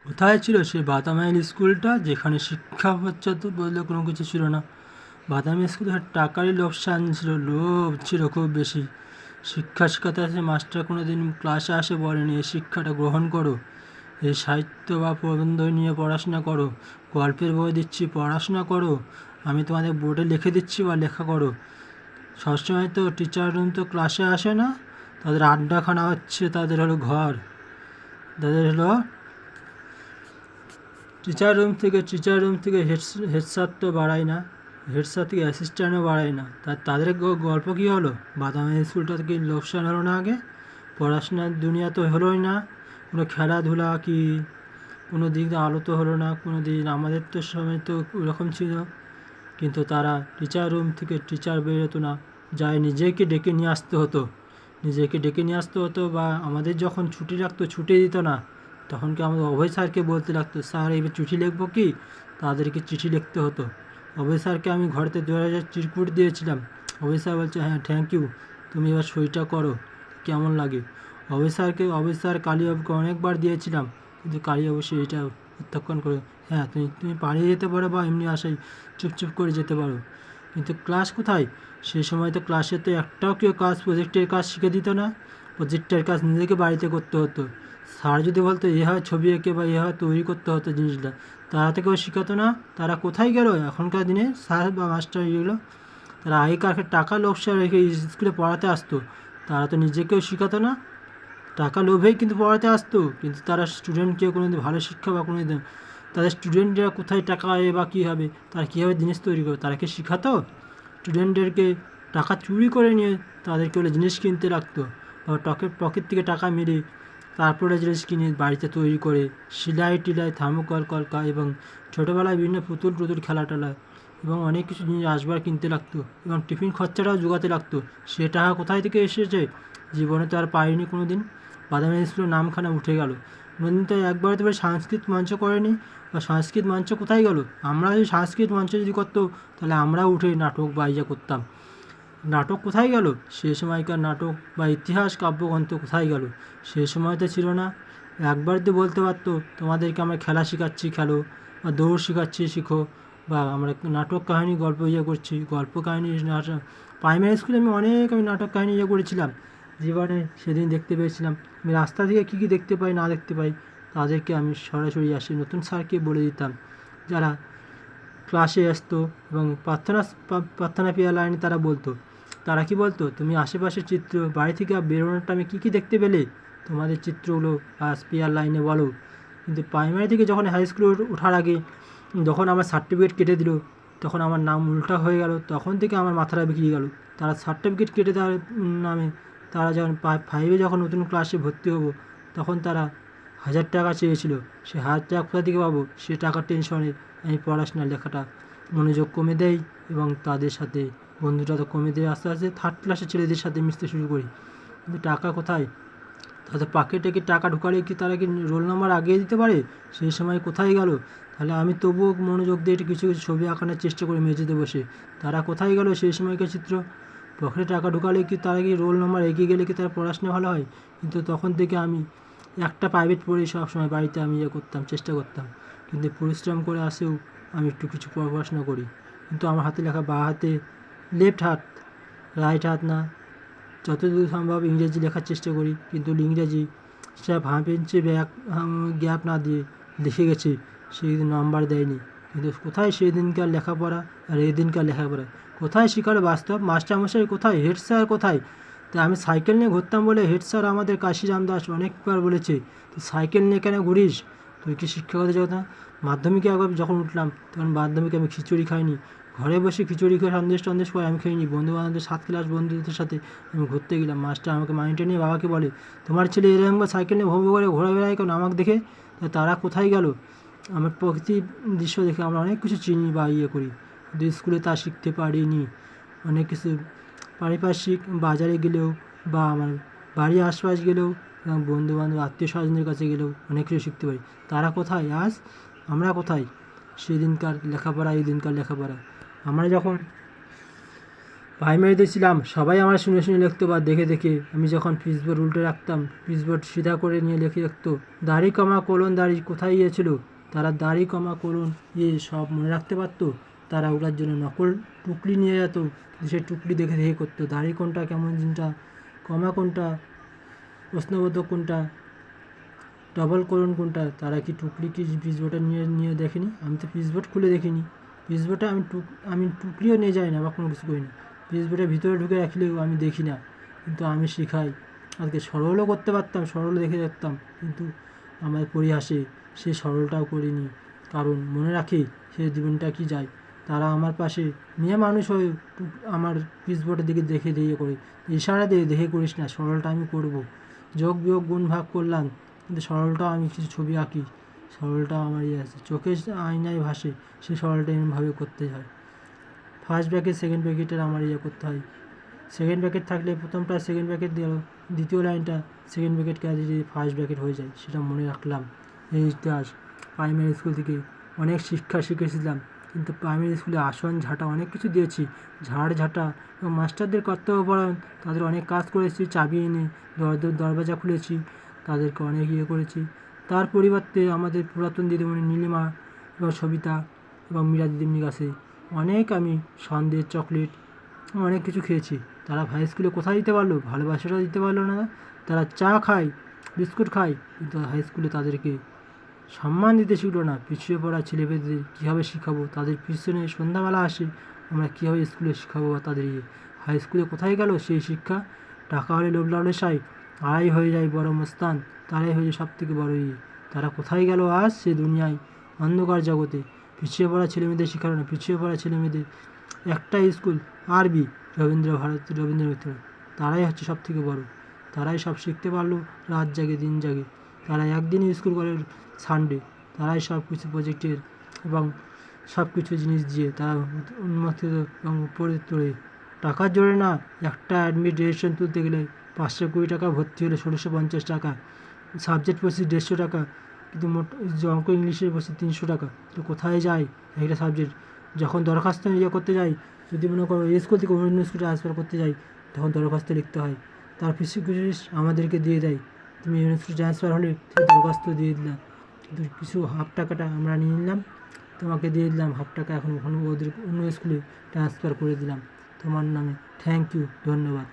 কোথায় ছিল সেই বাতামাইল স্কুলটা, যেখানে শিক্ষা পশ্চাৎ বললে কোনো কিছু ছিল না। বাদামি স্কুলে টাকারই লোভসান ছিল, লোভ ছিল খুব বেশি। শিক্ষা শিক্ষাতে আছে, মাস্টার কোনো দিন ক্লাসে আসে বলেনি এই শিক্ষাটা গ্রহণ করো, এই সাহিত্য বা প্রবন্ধ নিয়ে পড়াশোনা করো, গল্পের বই দিচ্ছি পড়াশোনা করো, আমি তোমাদের বোর্ডে লিখে দিচ্ছি বা লেখা করো। সবসময় তো টিচার রুম তো ক্লাসে আসে না, তাদের আড্ডাখানা হচ্ছে, তাদের হলো ঘর, তাদের হলো টিচার রুম থেকে হেড স্যার তো বাড়ায় না, হেড স্যার থেকে অ্যাসিস্ট্যান্টও বাড়ায় না। তাদের গল্প কী হলো? বাদামি স্কুলটা থেকে লোকসান হলো না আগে? পড়াশোনার দুনিয়া তো হলোই না, কোনো খেলাধুলা কি কোনো দিক দিয়ে আলো তো হলো না কোনো দিন। আমাদের তো সময় তো ওরকম ছিল, কিন্তু তারা টিচার রুম থেকে টিচার বেরোতো না, যায় নিজেকে ডেকে নিয়ে আসতে হতো, বা আমাদের যখন ছুটি রাখতো ছুটি দিত না, তখন কি আমাদের অভয় স্যারকে বলতে লাগতো, স্যার এবার চিঠি লিখবো কি? তাদেরকে চিঠি লিখতে হতো। অভয় স্যারকে আমি ঘরেতে 2000 চিরকুট দিয়েছিলাম, অভয় স্যার বলছে হ্যাঁ থ্যাংক ইউ, তুমি এবার সইটা করো, কেমন লাগে। অভয় স্যার কালীবাবুকে অনেকবার দিয়েছিলাম, কিন্তু কালীবাবু এটা প্রত্যাখ্যান করে, হ্যাঁ তুমি পালিয়ে যেতে পারো বা এমনি আসাই চুপচুপ করে যেতে পারো, কিন্তু ক্লাস কোথায়? সেই সময় তো ক্লাসে তো একটাও কেউ প্রজেক্টের কাজ শিখে দিত না, প্রজেক্টের কাজ নিজেকে বাড়িতে করতে হতো। স্যার যদি বলতো এভাবে ছবি এঁকে বা এভাবে তৈরি করতে হতো জিনিসটা, তারা তো কেউ শেখাতো না। তারা কোথায় গেল এখনকার দিনে স্যার বা মাস্টার এগুলো? তারা আগেকার টাকা লোভসা রেখে স্কুলে পড়াতে আসতো, তারা তো নিজেকেও শেখাতো না, টাকা লোভেই কিন্তু পড়াতে আসতো, কিন্তু তারা স্টুডেন্টকে কোনো দিন ভালো শিক্ষা বা কোনো দিন তাদের স্টুডেন্টরা কোথায় টাকা পাবে বা কী হবে, তারা কীভাবে জিনিস তৈরি করবে, তারা কি শেখাতো? স্টুডেন্টদেরকে টাকা চুরি করে নিয়ে তাদেরকে বলে জিনিস কিনতে রাখতো, বা পকেট থেকে টাকা মেরে তারপরে জিনিস কিনে বাড়িতে তৈরি করে সেলাই টিলাই থার্মোকল কলকা এবং ছোটোবেলায় বিভিন্ন পুতুল টুতুল খেলা টেলা এবং অনেক কিছু জিনিস আসবার কিনতে লাগতো, এবং টিফিন খরচাটাও জোগাতে লাগতো। সে টাকা কোথায় থেকে এসেছে? জীবনে তো আর পাইনি কোনো দিন। বাদামি স্কুলের নামখানা উঠে গেল, কোনোদিন তো একবার তো সাংস্কৃতিক মঞ্চ করেনি, বা সংস্কৃত মঞ্চ কোথায় গেল? আমরা যদি সংস্কৃত মঞ্চ যদি করতো, তাহলে আমরাও উঠে নাটক বা ইয়ে করতাম। নাটক কোথায় গেল? সে সময়কার নাটক বা ইতিহাস কাব্যগ্রন্থ কোথায় গেল? সে সময় তো ছিল না। একবার তো বলতে পারতো তোমাদেরকে আমরা খেলা শেখাচ্ছি খেলো, বা দৌড় শেখাচ্ছি শিখো, বা আমরা নাটক কাহিনী গল্প ইয়ে করছি, গল্প কাহিনী নাটক। প্রাইমারি স্কুলে আমি নাটক কাহিনী ইয়ে করেছিলাম, জীবনে সেদিন দেখতে পেয়েছিলাম। আমি রাস্তা থেকে কী কী দেখতে পাই না দেখতে পাই, তাদেরকে আমি সরাসরি আসি নতুন স্যারকে বলে দিতাম, যারা ক্লাসে আসতো এবং প্রার্থনা প্রিয়া লাইনে তারা বলতো, তারা কি বলতো, তুমি আশেপাশের চিত্র বাড়ি থেকে বেরোনোর টাইমে কী কী দেখতে পেলে, তোমাদের চিত্রগুলো প্রিয়ার লাইনে বলো। কিন্তু প্রাইমারি থেকে যখন হাই স্কুলে ওঠার আগে যখন আমার সার্টিফিকেট কেটে দিল, তখন আমার নাম উল্টা হয়ে গেল, তখন থেকে আমার মাথাটা বিগড়ে গেল। তারা সার্টিফিকেট কেটে দেওয়ার নামে তারা যখন 5 যখন নতুন ক্লাসে ভর্তি হবো, তখন তারা 1000 টাকা চেয়েছিল। সে 1000 টাকা কোথা থেকে পাবো, সে টাকার টেনশনে আমি পড়াশোনা লেখাটা মনোযোগ কমে দেয়, এবং তাদের সাথে বন্ধুটা তো কমে দিয়ে আস্তে আস্তে 3rd ক্লাসের ছেলেদের সাথে মিশতে শুরু করি। কিন্তু টাকা কোথায়? তাদের পকেটে কি টাকা ঢুকালে কি তারা কি রোল নাম্বার আগিয়ে দিতে পারে? সেই সময় কোথায় গেল? তাহলে আমি তবুও মনোযোগ দিয়ে কিছু কিছু ছবি আঁকানোর চেষ্টা করি মেঝেতে বসে। তারা কোথায় গেল সেই সময়কার চিত্র? পকেটে টাকা ঢুকালে কি তারা কি রোল নাম্বার এগিয়ে গেলে কি তার পড়াশোনা ভালো হয়? কিন্তু তখন থেকে আমি একটা প্রাইভেট পড়েই সবসময় বাড়িতে আমি ইয়ে করতাম, চেষ্টা করতাম। কিন্তু পরিশ্রম করে আসেও আমি একটু কিছু পড়াশোনা করি, কিন্তু আমার হাতে লেখা বাঁ হাতে, লেফট হাত, রাইট হাত না। যতদূর সম্ভব ইংরেজি লেখার চেষ্টা করি, কিন্তু ইংরেজি স্যার হাফ ইঞ্চি গ্যাপ না দিয়ে লিখে গেছি, সেই নাম্বার দেয়নি। কিন্তু কোথায় সেই দিনকার লেখাপড়া আর এই দিনকার লেখাপড়া? কোথায় শেখার বাস্তব? মাস্টারমশাই কোথায়? হেড স্যার কোথায়? তাই আমি সাইকেল নিয়ে ঘুরতাম বলে হেড স্যার আমাদের কাশিরাম দাস অনেকবার বলেছে, তুই সাইকেল নিয়ে কেন ঘুরিস? তুই কি শিক্ষকতা জগৎ? মাধ্যমিকে একবার যখন উঠলাম, তখন মাধ্যমিকে আমি খিচুড়ি খাইনি, ঘরে বসে খিচুড়ি খেয়ে সন্দেশ টন্দেশ করে আমি খাইনি, বন্ধুবান্ধবদের 7 ক্লাস বন্ধুদের সাথে আমি ঘুরতে গেলাম। মাস্টার আমাকে মাইন্ডে নিয়ে বাবাকে বলে, তোমার ছেলে এরকম সাইকেল নিয়ে ভোগ করে ঘোরা বেড়ায় কেন আমাকে দেখে? তারা কোথায় গেল? আমার প্রকৃতির দৃশ্য দেখে আমরা অনেক কিছু চিনি বা ইয়ে করি, কিন্তু স্কুলে তা শিখতে পারিনি। অনেক কিছু পারিপার্শ্বিক বাজারে গেলেও বা আমার বাড়ির আশপাশ গেলেও এবং বন্ধুবান্ধব আত্মীয় স্বজনের কাছে গেলেও অনেক কিছু শিখতে পারি। তারা কোথায় আজ? আমরা কোথায়? সেদিনকার লেখাপড়া এই দিনকার লেখাপড়া। আমরা যখন প্রাইমারিতে ছিলাম সবাই আমার শুনে শুনে লিখতো বা দেখে দেখে আমি যখন পিচবোর্ড উল্টে রাখতাম পিচবোর্ড সিধা করে নিয়ে লিখে রাখতো দাড়ি কমা কোলন দাড়ি কোথায় গিয়েছিল। তারা দাড়ি কমা কোলন সব মনে রাখতে পারতো। তারা ওটার জন্য নকল টুকলি নিয়ে যেত, সেই টুকলি দেখে দেখে করতো দাড়ি কোনটা কেমন জিনিসটা, কমা কোনটা, প্রশ্নবোধক কোনটা, ডবল কোলন কোনটা। তারা কি টুকলি কি পিচবোর্ডে নিয়ে নিয়ে দেখেনি? আমি তো পিচবোর্ড খুলে দেখিনি। পিচবোর্ডে আমি টুকলিও নিয়ে যাই না বা কোনো কিছু করি না। পিচবোর্ডের ভিতরে ঢুকে রাখলেও আমি দেখি না, কিন্তু আমি শেখাই। আজকে সরলও করতে পারতাম, সরল দেখে রাখতাম, কিন্তু আমার পরিহাসে সে সরলটাও করিনি, কারণ মনে রাখি সে জীবনটা কি যায়। তারা আমার পাশে মেয়ে মানুষ হয়ে আমার পিচবোর্ডের দিকে দেখে দিয়ে করে ইশারা দিয়ে দেখে করিস না, সরলটা আমি করব। যোগ বিয়োগ গুণ ভাগ করলাম, কিন্তু সরলটাও আমি কিছু ছবি আঁকি, সরলটাও আমার আছে চোখের আয়নায় ভাসে, সে সরলটা এমনভাবে করতে হয়। ফার্স্ট ব্র্যাকেট সেকেন্ড ব্র্যাকেটের আমার করতে হয়। সেকেন্ড ব্র্যাকেট থাকলে প্রথমটা সেকেন্ড ব্র্যাকেট দিল, দ্বিতীয় লাইনটা সেকেন্ড ব্র্যাকেট কাজে যদি ফার্স্ট ব্র্যাকেট হয়ে যায়, সেটা মনে রাখলাম। এই ইতিহাস প্রাইমারি স্কুল থেকে অনেক শিক্ষা শিখেছিলাম, কিন্তু প্রাইমারি স্কুলে আসন ঝাঁটা অনেক কিছু দিয়েছি, ঝাড় ঝাঁটা এবং মাস্টারদের কর্তব্য পরায়ণ, তাদের অনেক কাজ করেছি, চাবি এনে দরজা খুলেছি, তাদেরকে অনেক করেছি। তার পরিবর্তে আমাদের পুরাতন দিদিমণি নীলিমা এবং সবিতা এবং মীরা দিদিমণির কাছে অনেক আমি সন্দেশ চকলেট অনেক কিছু খেয়েছি। তারা হাই স্কুলে কোথায় দিতে পারলো? ভালোবাসাটা দিতে পারলো না। তারা চা খায়, বিস্কুট খায়, কিন্তু হাই স্কুলে তাদেরকে সম্মান দিতে শিখলো না। পিছিয়ে পড়া ছেলেমেয়েদের কীভাবে শেখাবো? তাদের পিছনে সন্ধ্যাবেলা আসে, আমরা কীভাবে স্কুলে শেখাবো বা তাদের হাই স্কুলে কোথায় গেল সেই শিক্ষা? টাকা হলে লোভ লালসায় আড়াই হয়ে যায় বড় মস্তান, তারাই হয়ে যায় সব থেকে বড় তারা কোথায় গেল আজ সে দুনিয়ায় অন্ধকার জগতে? পিছিয়ে পড়া ছেলেমেয়েদের শেখানো না, পিছিয়ে পড়া ছেলেমেয়েদের একটা স্কুল আরবি রবীন্দ্র মিত্র, তারাই হচ্ছে সব থেকে বড়। তারাই সব শিখতে পারলো, রাত জাগে দিন জাগে। তারা একদিনই স্কুল করে সানডে, তারাই সব কিছু প্রজেক্টের এবং সব কিছু জিনিস দিয়ে তারা উন্মুক্ত এবং উপরে তোলে। টাকার জোরে না, একটা অ্যাডমিট রেজিস্ট্রেশন তুলতে গেলে 520 টাকা, ভর্তি হলে 1650 টাকা, সাবজেক্ট পড়ছি 150 টাকা, কিন্তু অঙ্ক ইংলিশের পড়ছি 300 টাকা। তো কোথায় যায় একটা সাবজেক্ট? যখন দরখাস্ত করতে যাই, যদি মনে করো এই স্কুল থেকে অন্য স্কুলে ট্রান্সফার করতে যাই, তখন দরখাস্ত লিখতে হয়, তার ফিস আমাদেরকে দিয়ে দেয়। তুমি ইউনিভার্সিটি ট্রান্সফার হলে সেই দরখাস্ত দিয়ে দিলাম, কিন্তু কিছু হাফ টাকাটা আমরা নিয়ে নিলাম, তোমাকে দিয়ে দিলাম হাফ টাকা, এখন ওদের অন্য স্কুলে ট্রান্সফার করে দিলাম তোমার নামে। থ্যাংক ইউ, ধন্যবাদ।